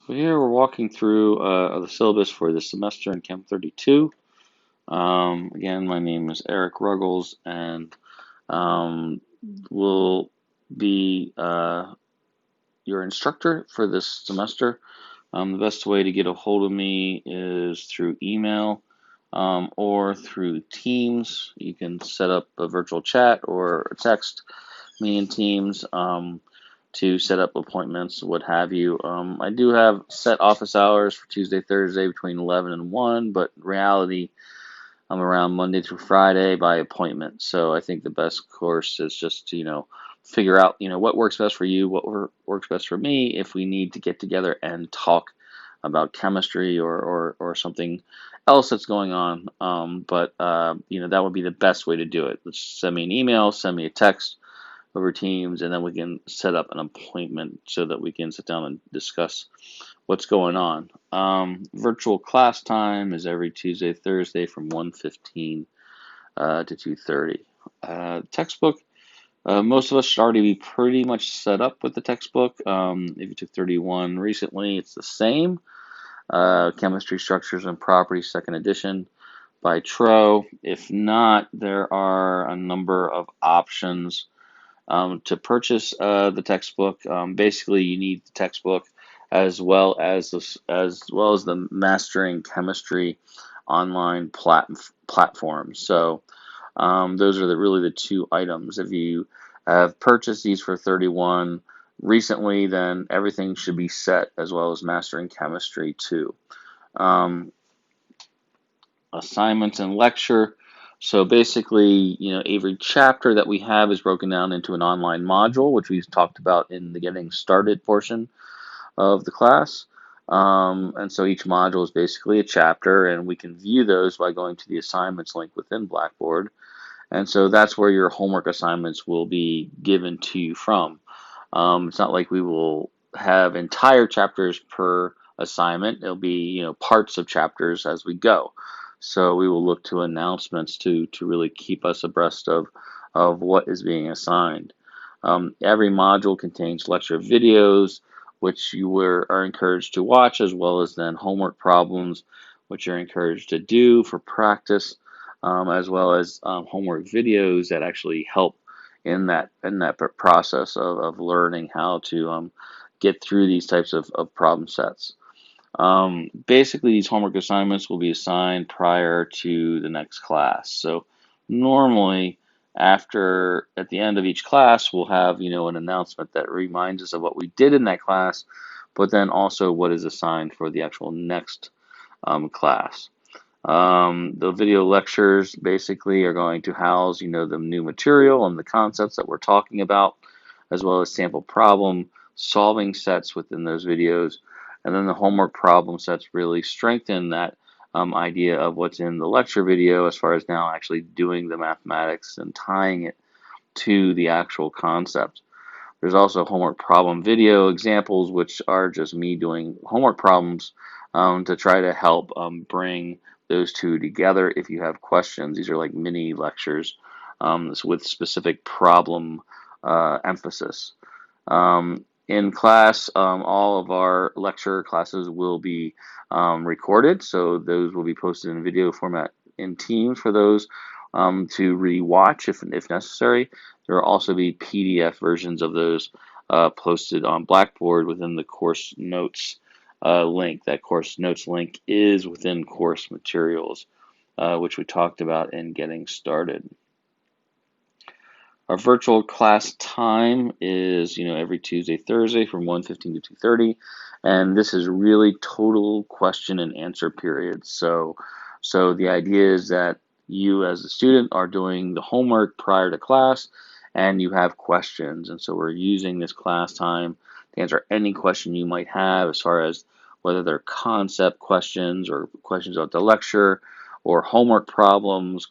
So here we're walking through the syllabus for this semester in Chem 32. Again, my name is Eric Ruggles, and um, will be your instructor for this semester. The best way to get a hold of me is through email or through Teams. You can set up a virtual chat or text me in Teams. To set up appointments, what have you. I do have set office hours for Tuesday, Thursday between 11 and 1, but in reality, I'm around Monday through Friday by appointment. So I think the best course is just to, figure out, what works best for you, what works best for me, if we need to get together and talk about chemistry or something else that's going on. But that would be the best way to do it. Just send me an email, send me a text over Teams, and then we can set up an appointment so that we can sit down and discuss what's going on. Virtual class time is every Tuesday, Thursday from 1:15 to 2:30. Textbook. Most of us should already be pretty much set up with the textbook. If you took 31 recently, it's the same. Chemistry Structures and Properties, second edition by Tro. If not, there are a number of options to purchase the textbook. Basically, you need the textbook as well as the Mastering Chemistry online platform. So those are really the two items. If you have purchased these for 31 recently, then everything should be set, as well as Mastering Chemistry too. Um, Assignments and lecture. So basically, every chapter that we have is broken down into an online module, which we've talked about in the getting started portion of the class. And so each module is basically a chapter, and we can view those by going to the assignments link within Blackboard. And so that's where your homework assignments will be given to you from. It's not like we will have entire chapters per assignment. It'll be, parts of chapters as we go. So we will look to announcements to really keep us abreast of what is being assigned. Every module contains lecture videos, which are encouraged to watch, as well as then homework problems, which you're encouraged to do for practice, as well as homework videos that actually help in that process of learning how to get through these types of problem sets. Basically, these homework assignments will be assigned prior to the next class. So normally, at the end of each class, we'll have an announcement that reminds us of what we did in that class, but then also what is assigned for the actual next class. The video lectures basically are going to house, the new material and the concepts that we're talking about, as well as sample problem solving sets within those videos. And then the homework problem sets really strengthen that idea of what's in the lecture video as far as now actually doing the mathematics and tying it to the actual concept. There's also homework problem video examples, which are just me doing homework problems to try to help bring those two together if you have questions. These are like mini lectures with specific problem emphasis. In class, all of our lecture classes will be recorded, so those will be posted in video format in Teams for those to re-watch if necessary. There will also be PDF versions of those posted on Blackboard within the course notes link. That course notes link is within course materials, which we talked about in getting started. Our virtual class time is, every Tuesday, Thursday from 1:15 to 2:30, and this is really total question and answer period. So the idea is that you as a student are doing the homework prior to class, and you have questions, and so we're using this class time to answer any question you might have as far as whether they're concept questions or questions about the lecture or homework problems,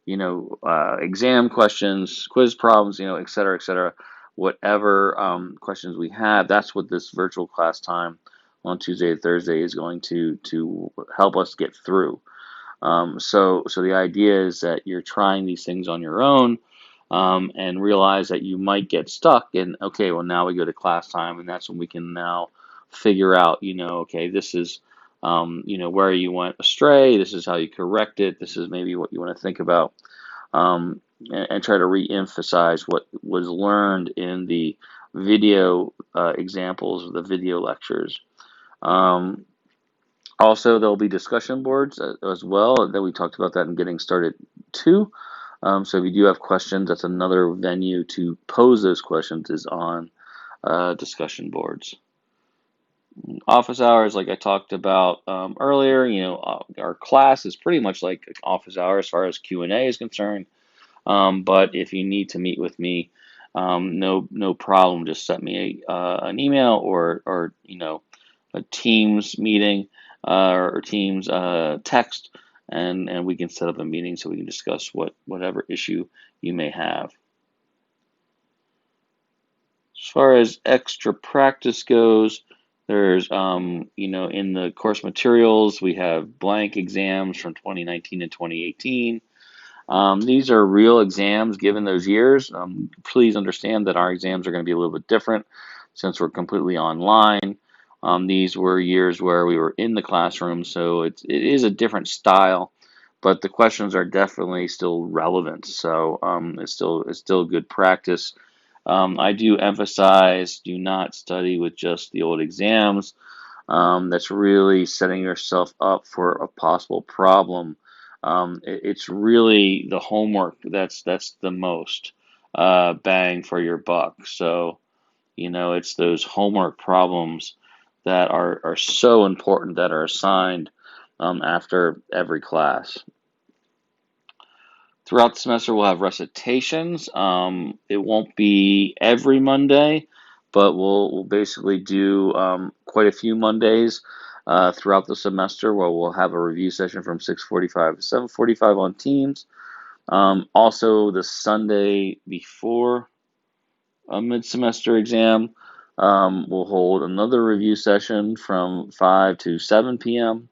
exam questions, quiz problems, et cetera, et cetera. Whatever questions we have, that's what this virtual class time on Tuesday and Thursday is going to help us get through. So the idea is that you're trying these things on your own and realize that you might get stuck in, okay, well, now we go to class time, and that's when we can now figure out, okay, this is, where you went astray. This is how you correct it. This is maybe what you want to think about, and try to re-emphasize what was learned in the video examples, the video lectures. Also, there'll be discussion boards as well. That we talked about that in Getting Started too. So if you do have questions, that's another venue to pose those questions is on discussion boards. Office hours, like I talked about earlier, our class is pretty much like office hours as far as Q&A is concerned. But if you need to meet with me, no problem. Just send me an email or a Teams meeting or Teams text, and we can set up a meeting so we can discuss whatever issue you may have. As far as extra practice goes, there's in the course materials we have blank exams from 2019 and 2018. These are real exams given those years. Please understand that our exams are going to be a little bit different since we're completely online. These were years where we were in the classroom, so it is a different style, but the questions are definitely still relevant. So it's still good practice. I do emphasize do not study with just the old exams. That's really setting yourself up for a possible problem. It's really the homework that's the most bang for your buck. So, it's those homework problems that are so important that are assigned after every class. Throughout the semester, we'll have recitations. It won't be every Monday, but we'll basically do quite a few Mondays throughout the semester where we'll have a review session from 6:45 to 7:45 on Teams. Also, the Sunday before a mid-semester exam, we'll hold another review session from 5 to 7 p.m.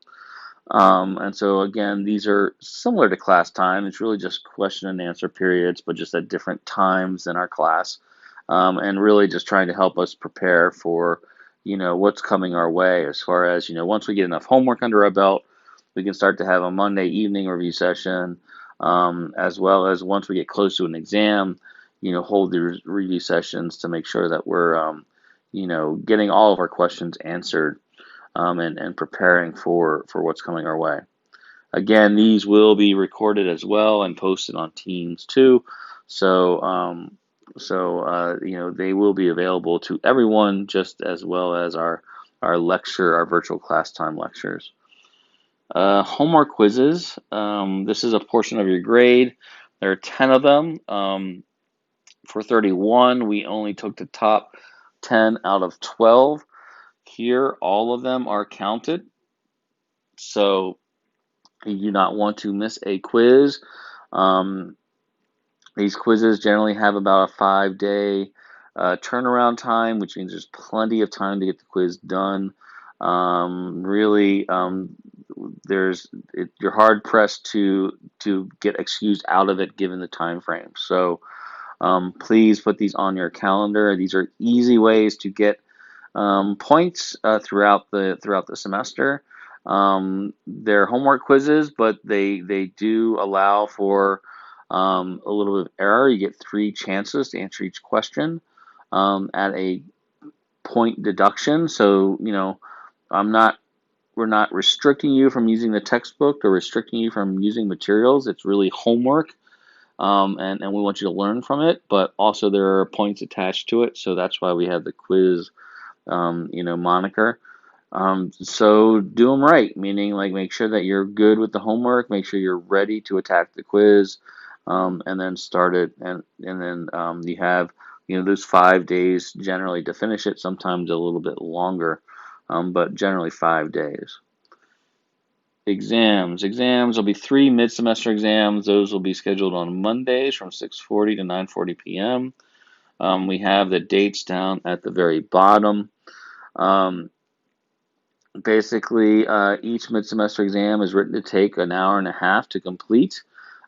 And so again, these are similar to class time. It's really just question and answer periods, but just at different times in our class, and really just trying to help us prepare for, what's coming our way as far as, once we get enough homework under our belt, we can start to have a Monday evening review session, as well as once we get close to an exam, hold the review sessions to make sure that we're, getting all of our questions answered. And preparing for what's coming our way. Again, these will be recorded as well and posted on Teams too. So, they will be available to everyone just as well as our virtual class time lectures. Homework quizzes. This is a portion of your grade. There are 10 of them. For 31, we only took the top 10 out of 12. Here, all of them are counted, so you do not want to miss a quiz. These quizzes generally have about a 5-day turnaround time, which means there's plenty of time to get the quiz done. Really, you're hard pressed to get excused out of it given the time frame. So please put these on your calendar. These are easy ways to get points throughout the semester. They're homework quizzes, but they do allow for a little bit of error. You get 3 chances to answer each question at a point deduction. So we're not restricting you from using the textbook or restricting you from using materials. It's really homework. And we want you to learn from it, but also there are points attached to it. So that's why we have the quiz moniker. So do them right, meaning like make sure that you're good with the homework, make sure you're ready to attack the quiz, and then start it, and then you have those 5 days generally to finish it, sometimes a little bit longer, but generally 5 days. Exams will be 3 mid-semester exams. Those will be scheduled on Mondays from 6:40 to 9:40 p.m. We have the dates down at the very bottom. Basically, each mid-semester exam is written to take an hour and a half to complete,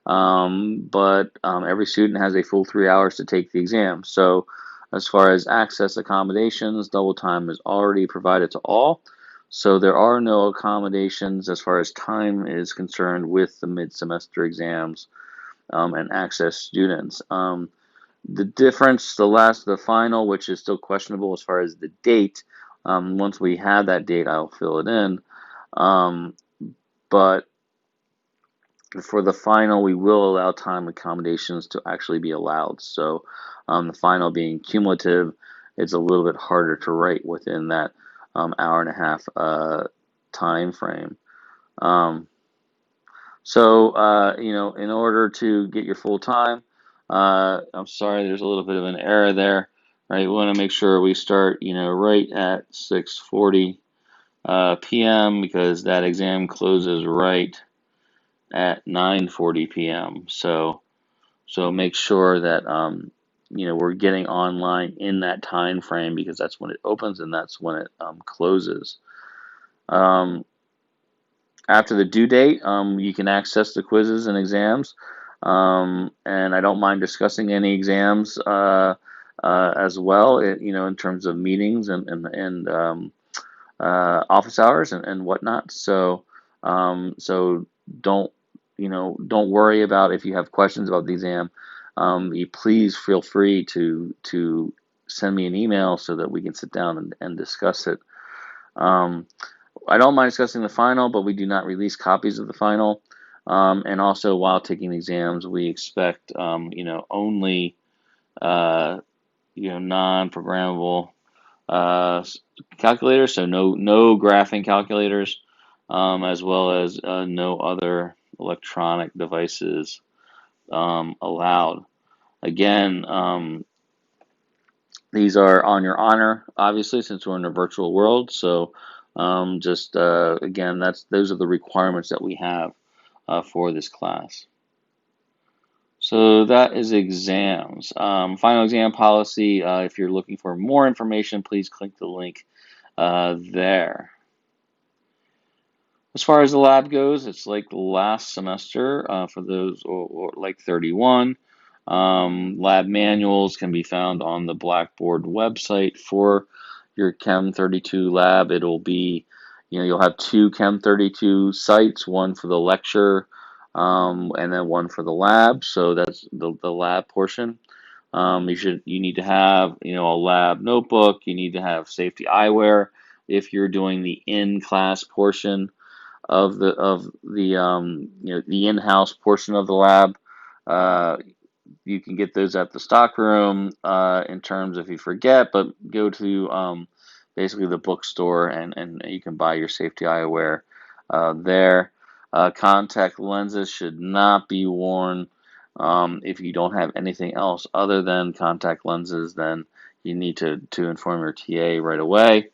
but every student has a full 3 hours to take the exam. So As far as access accommodations, double time is already provided to all. So there are no accommodations as far as time is concerned with the mid-semester exams and access students. The difference, the final, which is still questionable as far as the date. Once we have that date, I'll fill it in. But for the final, we will allow time accommodations to actually be allowed. So the final being cumulative, it's a little bit harder to write within that hour and a half time frame. In order to get your full time, I'm sorry, there's a little bit of an error there, right? We want to make sure we start, right at 6:40 p.m. because that exam closes right at 9:40 p.m. So make sure that we're getting online in that time frame because that's when it opens and that's when it closes. After the due date, you can access the quizzes and exams, and I don't mind discussing any exams as well. In terms of meetings and office hours and whatnot. So don't worry about if you have questions about the exam. You please feel free to send me an email so that we can sit down and discuss it. I don't mind discussing the final, but we do not release copies of the final. And also, while taking the exams, we expect only non-programmable calculators, so no graphing calculators, as well as no other electronic devices allowed. Again, these are on your honor, obviously, since we're in a virtual world. So again, those are the requirements that we have for this class. So that is exams. Final exam policy. If you're looking for more information, please click the link there. As far as the lab goes, it's like last semester for those, or like 31. Lab manuals can be found on the Blackboard website for your Chem32 lab. It'll be, you'll have two Chem32 sites, one for the lecture and then one for the lab. So that's the lab portion. You need to have, a lab notebook. You need to have safety eyewear if you're doing the in-class portion of the in-house portion of the lab. You can get those at the stockroom in terms if you forget, but go to basically the bookstore and you can buy your safety eyewear there. Contact lenses should not be worn. If you don't have anything else other than contact lenses, then you need to inform your TA right away.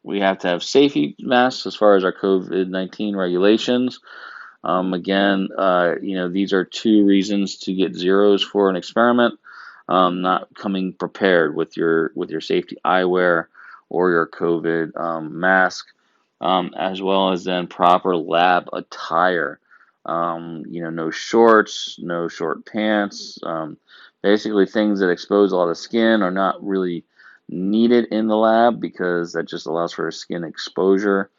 We have to have safety masks as far as our COVID-19 regulations. Again, these are two reasons to get zeros for an experiment. Not coming prepared with your safety eyewear or your COVID mask, as well as then proper lab attire. No shorts, no short pants. Basically, things that expose a lot of skin are not really needed in the lab because that just allows for skin exposure.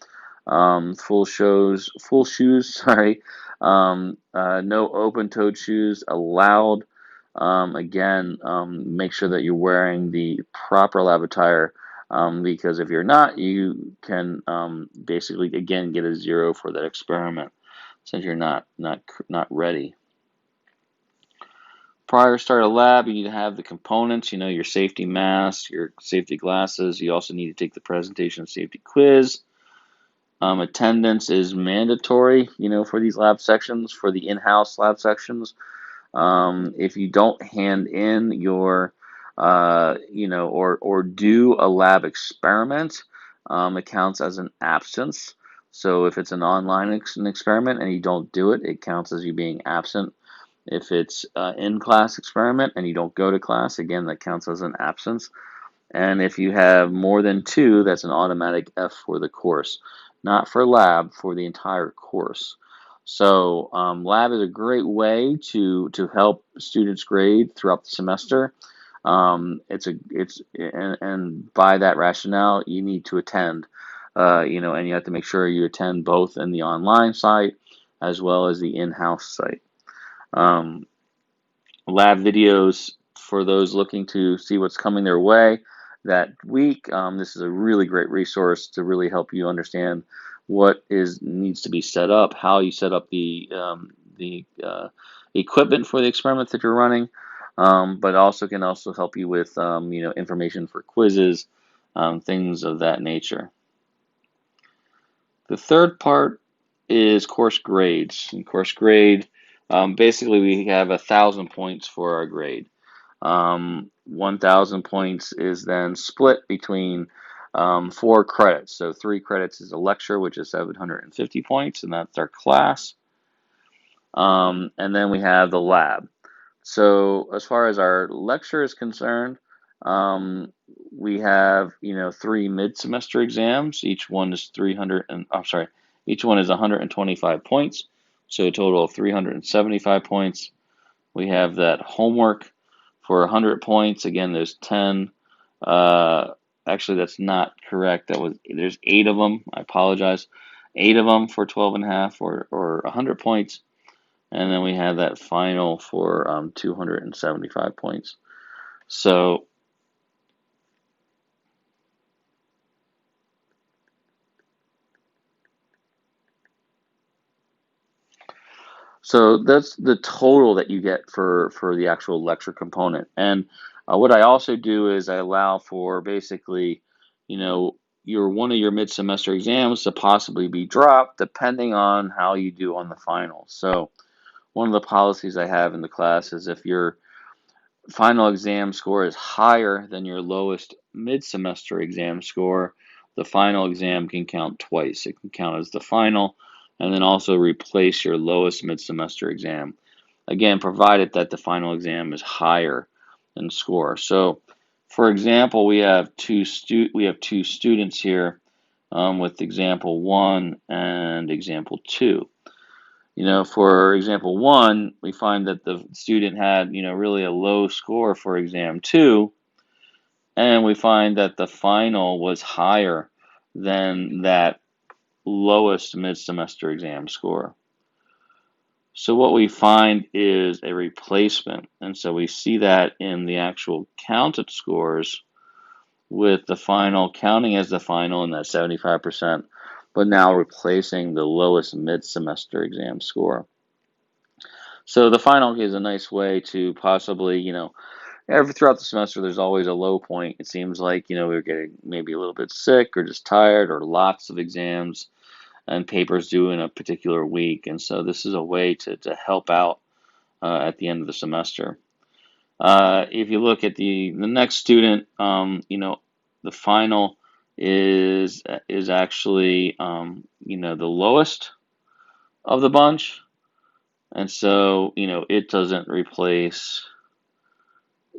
Full shoes, sorry. No open-toed shoes allowed. Again, make sure that you're wearing the proper lab attire because if you're not, you can basically again get a zero for that experiment since you're not ready. Prior to start a lab, you need to have the components, your safety mask, your safety glasses. You also need to take the presentation safety quiz. Attendance is mandatory, for these lab sections, for the in-house lab sections. If you don't hand in your, or do a lab experiment, it counts as an absence. So if it's an online experiment and you don't do it, it counts as you being absent. If it's an in-class experiment and you don't go to class, again, that counts as an absence. And if you have more than two, that's an automatic F for the course. Not for lab, for the entire course. So lab is a great way to help students grade throughout the semester. And by that rationale, you need to attend, and you have to make sure you attend both in the online site as well as the in-house site. Um, Lab videos for those looking to see what's coming their way that week. This is a really great resource to really help you understand what needs to be set up, how you set up the equipment for the experiment that you're running, but also can also help you with information for quizzes, things of that nature. The third part is course grades. In course grade, basically we have 1,000 points for our grade. 1,000 points is then split between 4 credits. So 3 credits is a lecture, which is 750 points, and that's our class. And then we have the lab. So as far as our lecture is concerned, we have 3 mid-semester exams. Each one is 125 points, so a total of 375 points. We have that homework for 100 points. Again, there's 10. Actually, that's not correct. There's 8 of them. I apologize. 8 of them for 12 and a half or 100 points. And then we have that final for 275 points. So that's the total that you get for the actual lecture component. And what I also do is I allow for basically, one of your mid-semester exams to possibly be dropped depending on how you do on the final. So one of the policies I have in the class is if your final exam score is higher than your lowest mid-semester exam score, the final exam can count twice. It can count as the final and then also replace your lowest mid-semester exam. Again, provided that the final exam is higher in score. So, for example, we have two students here with example 1 and example 2. For example 1, we find that the student had, really a low score for exam 2, and we find that the final was higher than that lowest mid-semester exam score. So what we find is a replacement, and so we see that in the actual counted scores with the final counting as the final in that 75%, but now replacing the lowest mid-semester exam score. So the final is a nice way to possibly, throughout the semester, there's always a low point. It seems like, we're getting maybe a little bit sick or just tired or lots of exams and papers due in a particular week. And so this is a way to help out at the end of the semester. If you look at the next student, the final is actually, the lowest of the bunch. And so, it doesn't replace,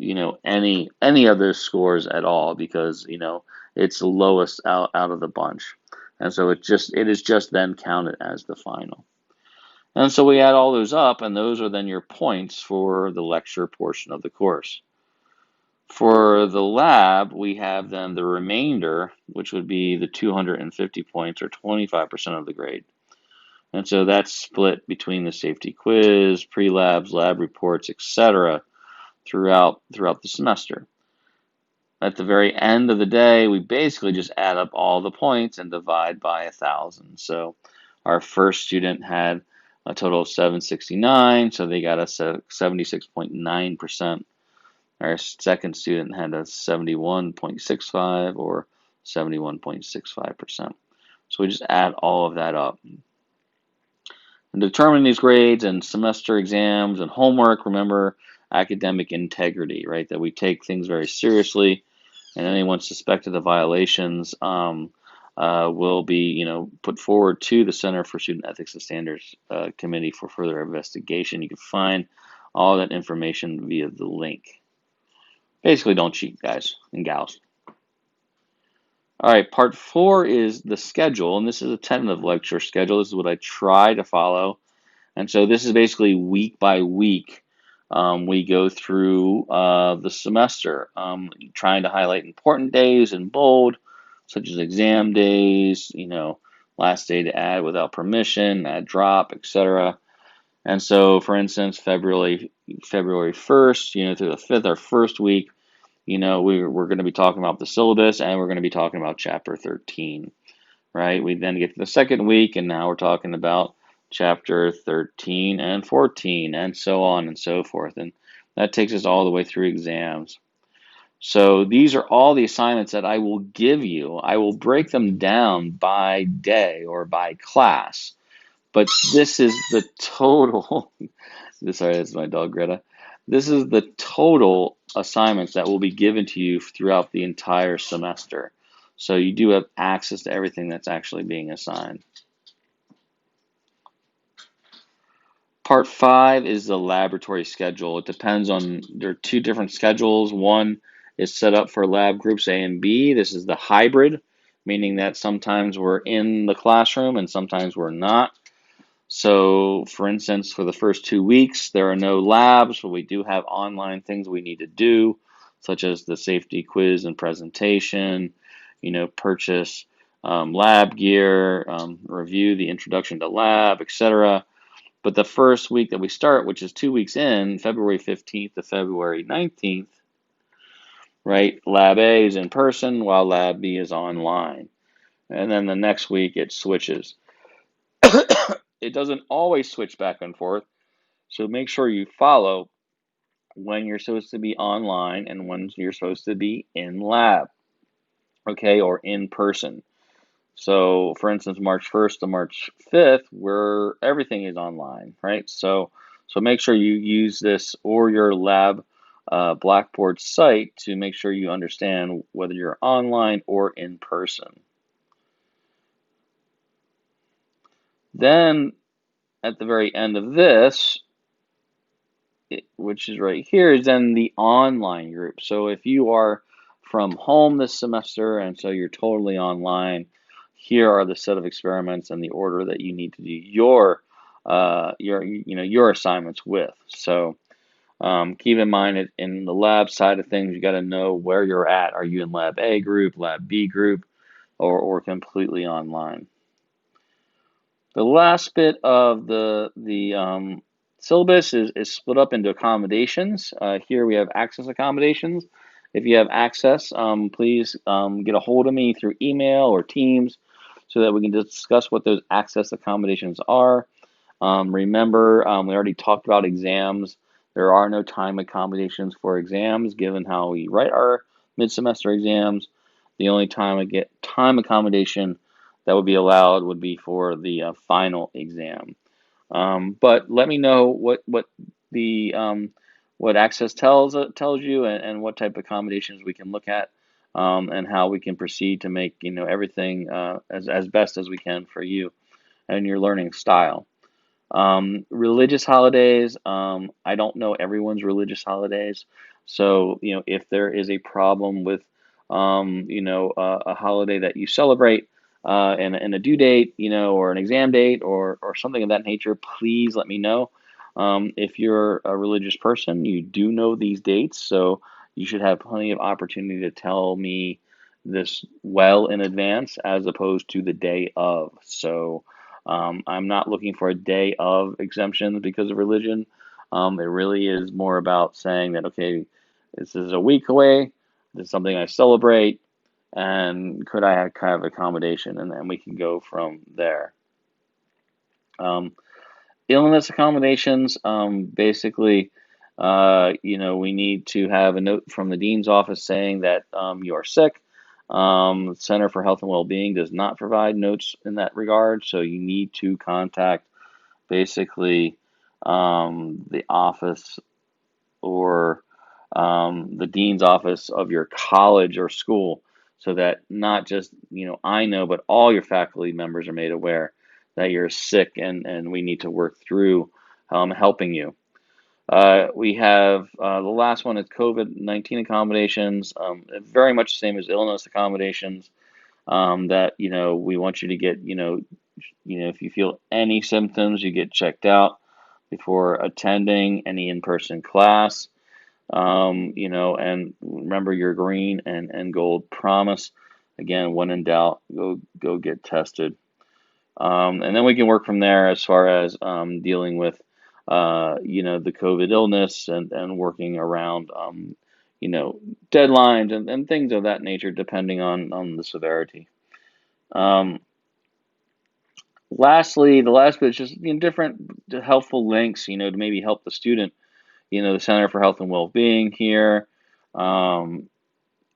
any of those scores at all because, it's the lowest out of the bunch. And so it is just then counted as the final. And so we add all those up, and those are then your points for the lecture portion of the course. For the lab, we have then the remainder, which would be the 250 points or 25% of the grade. And so that's split between the safety quiz, pre-labs, lab reports, etc. throughout the semester. At the very end of the day, we basically just add up all the points and divide by 1,000. So our first student had a total of 769, so they got a 76.9%. Our second student had a 71.65 or 71.65%. So we just add all of that up. And determining these grades and semester exams and homework, remember academic integrity, right? That we take things very seriously, and anyone suspected of violations will be, put forward to the Center for Student Ethics and Standards Committee for further investigation. You can find all that information via the link. Basically, don't cheat, guys and gals. All right, part 4 is the schedule, and this is a tentative lecture schedule. This is what I try to follow And so this is basically week by week. We go through the semester, trying to highlight important days in bold, such as exam days, last day to add without permission, add drop, etc. And so, for instance, February 1st, through the 5th, our first week, we're going to be talking about the syllabus, and we're going to be talking about chapter 13, right? We then get to the second week, and now we're talking about chapter 13 and 14, and so on and so forth. And that takes us all the way through exams. So these are all the assignments that I will give you. I will break them down by day or by class. But this is the total. Sorry, that's my dog Greta. This is the total assignments that will be given to you throughout the entire semester. So you do have access to everything that's actually being assigned. Part 5 is the laboratory schedule. It depends on, there are 2 different schedules. One is set up for lab groups A and B. This is the hybrid, meaning that sometimes we're in the classroom and sometimes we're not. So, for instance, for the first 2 weeks, there are no labs, but we do have online things we need to do, such as the safety quiz and presentation, purchase lab gear, review the introduction to lab, etc. But the first week that we start, which is 2 weeks in, February 15th to February 19th, right, Lab A is in person while Lab B is online. And then the next week it switches. It doesn't always switch back and forth, so make sure you follow when you're supposed to be online and when you're supposed to be in lab, okay, or in person. So, for instance, March 1st to March 5th, where everything is online, right? So make sure you use this or your lab Blackboard site to make sure you understand whether you're online or in person. Then, at the very end of this, which is right here, is then the online group. So if you are from home this semester and so you're totally online, here are the set of experiments and the order that you need to do your assignments with. So keep in mind in the lab side of things, you got to know where you're at. Are you in lab A group, lab B group, or completely online? The last bit of the syllabus is split up into accommodations. Here we have access accommodations. If you have access, please get a hold of me through email or Teams so that we can discuss what those access accommodations are. Remember, we already talked about exams. There are no time accommodations for exams given how we write our mid-semester exams. The only time I get time accommodation that would be allowed would be for the final exam. But let me know what Access tells you and what type of accommodations we can look at, and how we can proceed to make everything as best as we can for you and your learning style. Religious holidays, I don't know everyone's religious holidays, so if there is a problem with a holiday that you celebrate, and a due date, or an exam date, or something of that nature, please let me know. If you're a religious person, you do know these dates, so you should have plenty of opportunity to tell me this well in advance, as opposed to the day of. So I'm not looking for a day of exemptions because of religion. It really is more about saying that, okay, this is a week away, this is something I celebrate, and could I have kind of accommodation, and then we can go from there. Illness accommodations, basically, we need to have a note from the dean's office saying that you are sick. Center for Health and Wellbeing does not provide notes in that regard, so you need to contact basically the office or the dean's office of your college or school, so that not just I know, but all your faculty members are made aware that you're sick, and we need to work through helping you. We have the last one is COVID-19 accommodations, very much the same as illness accommodations, that we want you to get if you feel any symptoms, you get checked out. before attending any in-person class. And remember your green and gold promise. Again, when in doubt, go get tested. And then we can work from there as far as dealing with, the COVID illness and working around, you know, deadlines and things of that nature, depending on the severity. Um, Lastly, the last bit is just different helpful links, to maybe help the student. The Center for Health and Well-Being here. Um,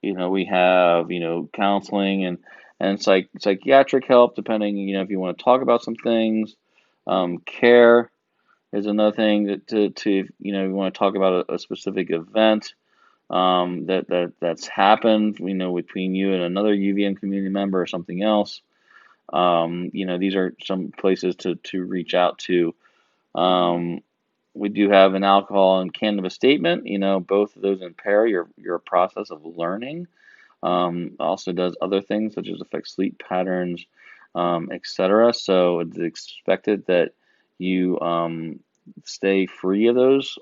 we have, counseling and psychiatric help, depending, if you want to talk about some things. Care is another thing that you want to talk about a specific event that's happened, between you and another UVM community member or something else. These are some places to reach out to. Um, we do have an alcohol and cannabis statement. Both of those impair your process of learning. Also does other things such as affect sleep patterns, etc. So it's expected that you stay free of those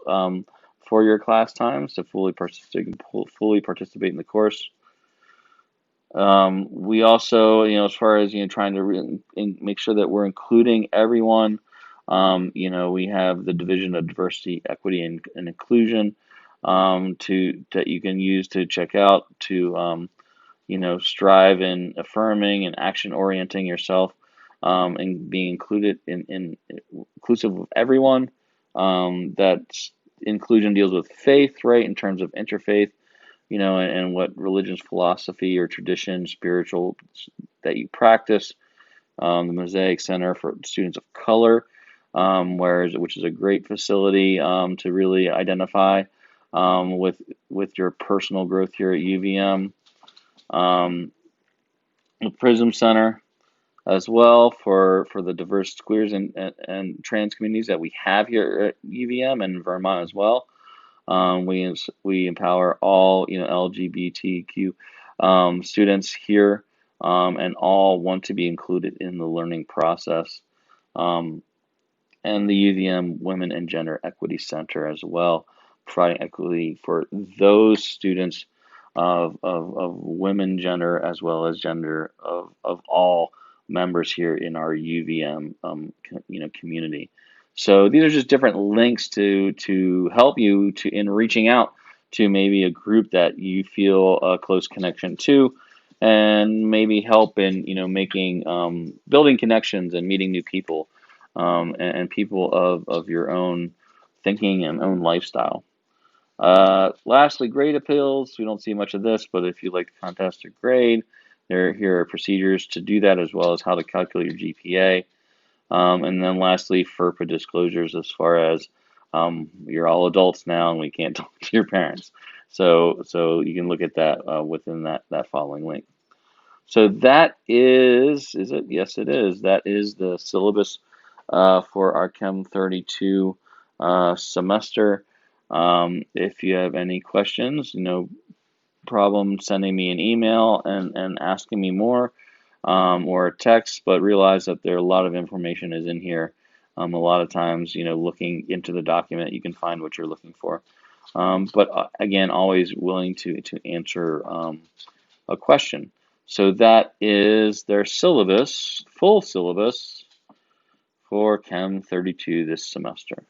for your class times to fully participate in the course. We also, as far as trying to make sure that we're including everyone. We have the Division of Diversity, Equity, and Inclusion that you can use to check out to strive in affirming and action orienting yourself, and being included in inclusive of everyone. That inclusion deals with faith, right, in terms of interfaith, and what religion's philosophy or tradition, spiritual that you practice. The Mosaic Center for Students of Color, which is a great facility to really identify with your personal growth here at UVM. The Prism Center as well for the diverse queers and trans communities that we have here at UVM and Vermont as well. We empower all LGBTQ students here, and all want to be included in the learning process. Um, and the UVM Women and Gender Equity Center as well, providing equity for those students of women gender as well as gender of all members here in our UVM community. So these are just different links to help you in reaching out to maybe a group that you feel a close connection to, and maybe help in making building connections and meeting new people, and people of your own thinking and own lifestyle. Lastly, grade appeals. We don't see much of this, but if you'd like to contest your grade, here are procedures to do that, as well as how to calculate your GPA. And then lastly, FERPA disclosures, as far as you're all adults now and we can't talk to your parents. So you can look at that within that following link. So that is it? Yes, it is. That is the syllabus for our Chem32 semester. If you have any questions, no problem sending me an email and asking me more, or a text, but realize that there are a lot of information is in here. A lot of times, looking into the document, you can find what you're looking for. But again, always willing to answer a question. So that is their syllabus, full syllabus for Chem 32 this semester.